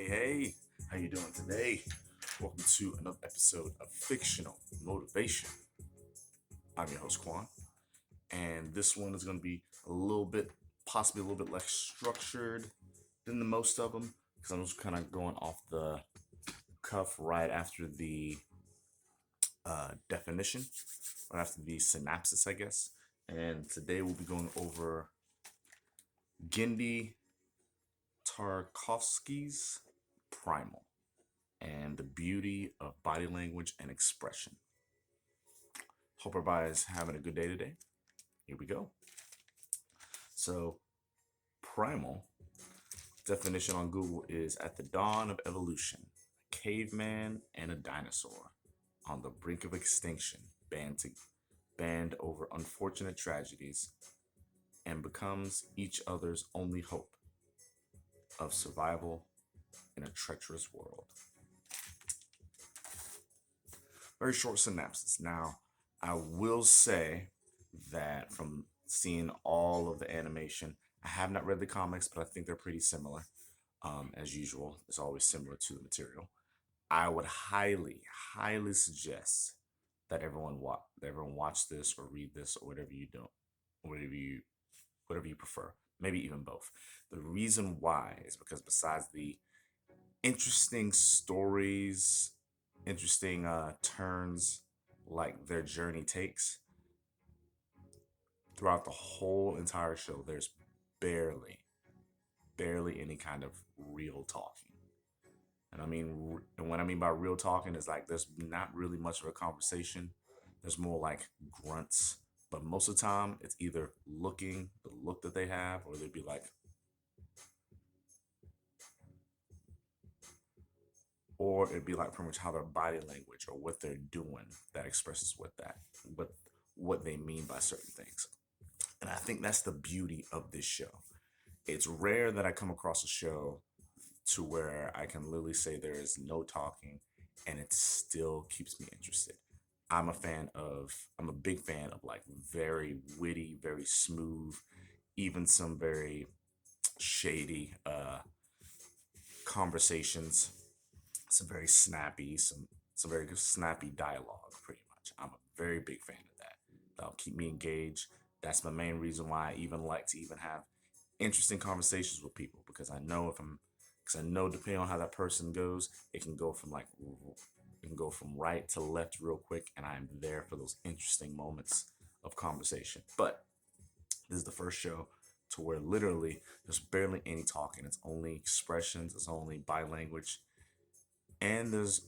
Hey, how you doing today? Welcome to another episode of Fictional Motivation. I'm your host Quan, and this one is going to be a little bit, possibly a little bit less structured than the most of them, because I'm just kind of going off the cuff right after the definition, right after the synopsis, I guess. And today we'll be going over Gendy Tarkovsky's Primal and the beauty of body language and expression. Hope everybody's having a good day today. Here we go. So, primal definition on Google is at the dawn of evolution, a caveman and a dinosaur on the brink of extinction band over unfortunate tragedies and becomes each other's only hope of survival in a treacherous world. Very short synopsis. Now, I will say that from seeing all of the animation, I have not read the comics, but I think they're pretty similar. As usual, it's always similar to the material. I would highly suggest that everyone watch this or read this or whatever you don't, whatever you whatever you prefer. Maybe even both. The reason why is because besides the interesting stories, interesting turns like their journey takes throughout the whole entire show, there's barely, barely any kind of real talking. And what I mean by real talking is like there's not really much of a conversation. There's more like grunts. But most of the time, it's either the look that they have, or they'd be like, or it'd be like pretty much how their body language or what they're doing that expresses what they mean by certain things. And I think that's the beauty of this show. It's rare that I come across a show to where I can literally say there is no talking and it still keeps me interested. I'm a big fan of like very witty, very smooth, even some very shady conversations, some very good snappy dialogue, pretty much. I'm a very big fan of that. That'll keep me engaged. That's my main reason why I even like to even have interesting conversations with people because because I know depending on how that person goes, it can go from right to left real quick, and I'm there for those interesting moments of conversation. But this is the first show to where literally there's barely any talking. It's only expressions, it's only body language, and there's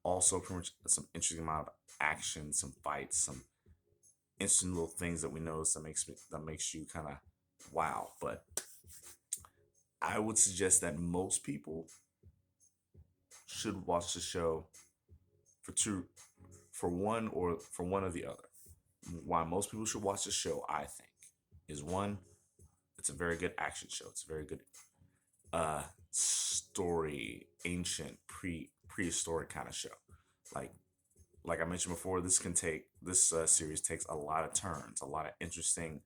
also pretty much some interesting amount of action, some fights, some interesting little things that we notice that makes you kind of wow. But I would suggest that most people should watch the show for two, for one or the other. Why most people should watch the show, I think, is one, it's a very good action show. It's a very good story, ancient, prehistoric kind of show. Like like I mentioned before, this series takes a lot of turns, a lot of interesting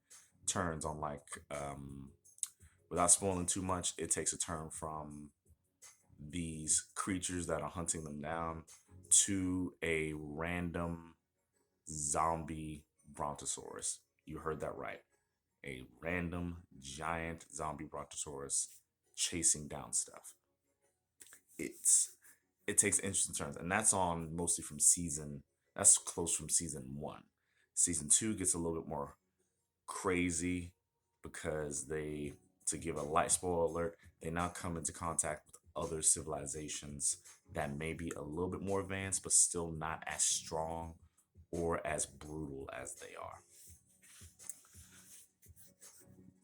turns on without spoiling too much, it takes a turn from these creatures that are hunting them down to a random zombie brontosaurus. You heard that right. A random giant zombie brontosaurus chasing down stuff. It's it takes interesting turns, and that's on mostly from season. That's close from season one. Season two gets a little bit more crazy because to give a light spoiler alert, they now come into contact with other civilizations that may be a little bit more advanced, but still not as strong or as brutal as they are.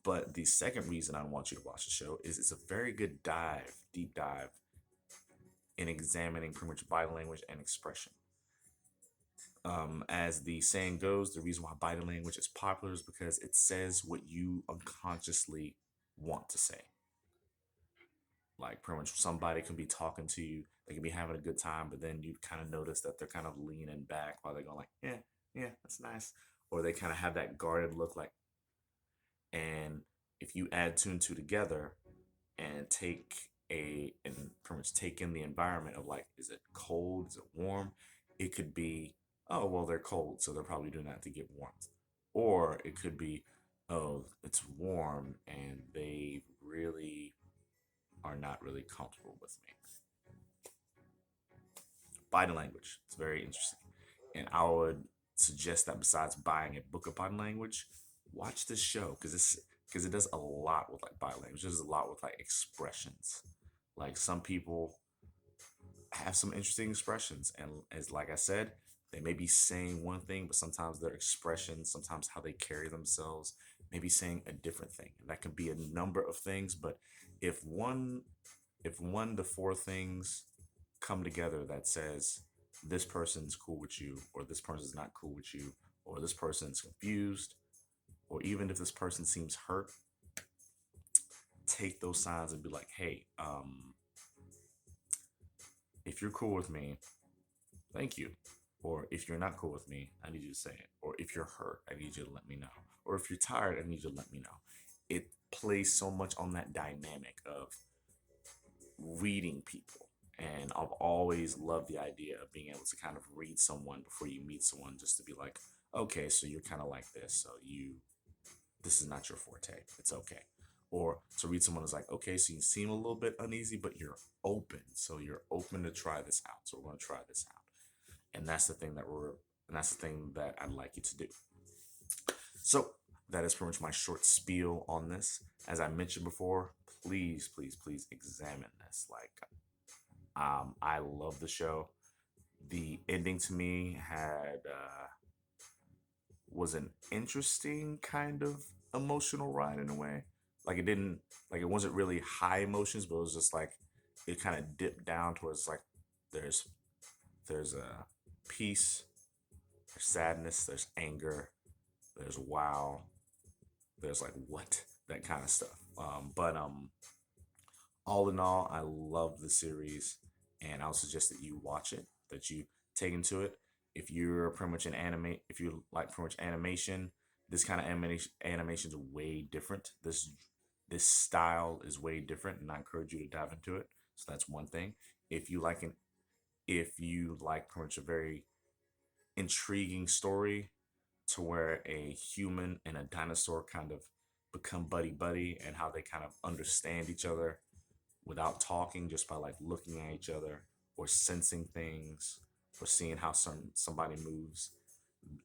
But the second reason I want you to watch the show is it's a very good deep dive in examining pretty much body language and expression. As the saying goes, the reason why body language is popular is because it says what you unconsciously want to say. Like pretty much somebody can be talking to you, they can be having a good time, but then you kind of notice that they're kind of leaning back while they're going like, yeah, yeah, that's nice. Or they kind of have that guarded look like, and if you add two and two together and take and pretty much take in the environment of like, is it cold? Is it warm? It could be, oh, well, they're cold, so they're probably doing that to get warmth. Or it could be, oh, it's warm and they really are not really comfortable with me. Body language. It's very interesting. And I would suggest that besides buying a book of body language, watch this show because it does a lot with like body language. It does a lot with like expressions. Like some people have some interesting expressions, and as like I said, they may be saying one thing, but sometimes their expressions, sometimes how they carry themselves, may be saying a different thing. And that can be a number of things, but if one if one to four things come together that says this person's cool with you, or this person's not cool with you, or this person's confused, or even if this person seems hurt, take those signs and be like, hey, if you're cool with me, thank you. Or if you're not cool with me, I need you to say it. Or if you're hurt, I need you to let me know. Or if you're tired, I need you to let me know. It plays so much on that dynamic of reading people. And I've always loved the idea of being able to kind of read someone before you meet someone, just to be like, okay, so you're kind of like this. So this is not your forte. It's okay. Or to read someone is like, okay, so you seem a little bit uneasy, but you're open. So you're open to try this out. So we're going to try this out. And that's the thing that I'd like you to do. So that is pretty much my short spiel on this. As I mentioned before, please, please, please examine this. Like, I love the show. The ending to me had was an interesting kind of emotional ride in a way. Like it didn't like it wasn't really high emotions, but it was just like it kind of dipped down towards like there's there's a peace, there's sadness, there's anger, there's wow, there's like what, that kind of stuff. But all in all, I love the series, and I'll suggest that you watch it, that you take into it. If you're pretty much if you like pretty much animation, this kind of animation is way different. This style is way different, and I encourage you to dive into it. So that's one thing. If you like if you like pretty much a very intriguing story to where a human and a dinosaur kind of become buddy buddy, and how they kind of understand each other without talking, just by like looking at each other or sensing things or seeing how somebody moves,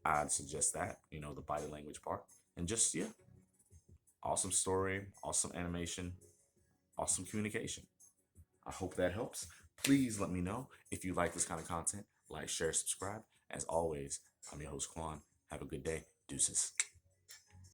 I'd suggest that, the body language part. And just, yeah, awesome story, awesome animation, awesome communication. I hope that helps. Please let me know if you like this kind of content. Like, share, subscribe. As always, I'm your host, Quan. Have a good day. Deuces.